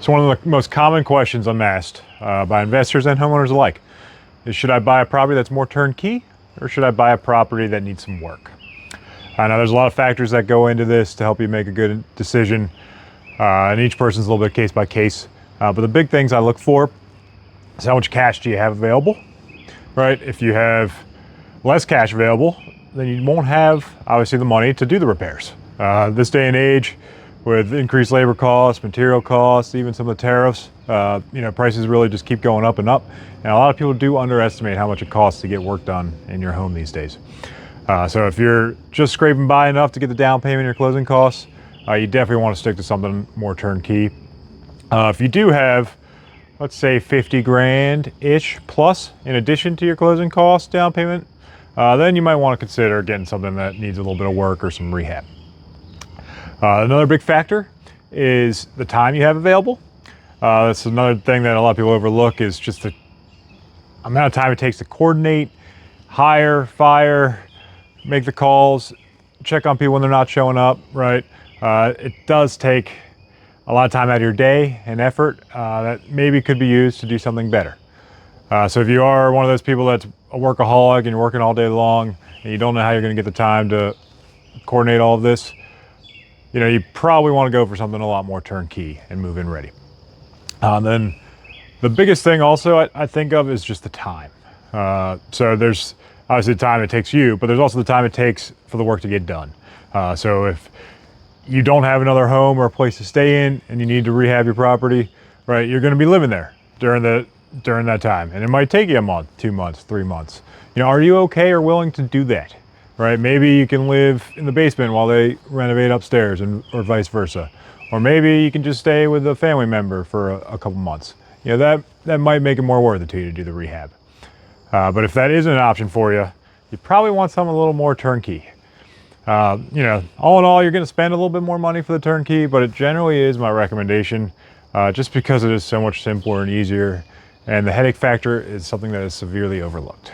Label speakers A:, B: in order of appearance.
A: So one of the most common questions I'm asked by investors and homeowners alike is, should I buy a property that's more turnkey, or should I buy a property that needs some work? Now there's a lot of factors that go into this to help you make a good decision, and each person's a little bit case by case. But the big things I look for is, how much cash do you have available, right? If you have less cash available, then you won't have obviously the money to do the repairs. This day and age, with increased labor costs, material costs, even some of the tariffs, prices really just keep going up and up. And a lot of people do underestimate how much it costs to get work done in your home these days. So if you're just scraping by enough to get the down payment and your closing costs, you definitely want to stick to something more turnkey. If you do have, let's say 50 grand-ish plus in addition to your closing costs, down payment, then you might want to consider getting something that needs a little bit of work or some rehab. Another big factor is the time you have available. That's another thing that a lot of people overlook, is just the amount of time it takes to coordinate, hire, fire, make the calls, check on people when they're not showing up, right? It does take a lot of time out of your day and effort that maybe could be used to do something better. So if you are one of those people that's a workaholic and you're working all day long and you don't know how you're going to get the time to coordinate all of this, you probably want to go for something a lot more turnkey and move in ready. Then the biggest thing also I think of is just the time. So there's obviously the time it takes you, but there's also the time it takes for the work to get done. So if you don't have another home or a place to stay in and you need to rehab your property, right, you're going to be living there during that time. And it might take you a month, 2 months, 3 months. Are you okay or willing to do that? Right? Maybe you can live in the basement while they renovate upstairs, or vice versa. Or maybe you can just stay with a family member for a couple months. That might make it more worth it to you to do the rehab. But if that isn't an option for you, you probably want something a little more turnkey. All in all, you're going to spend a little bit more money for the turnkey, but it generally is my recommendation, just because it is so much simpler and easier, and the headache factor is something that is severely overlooked.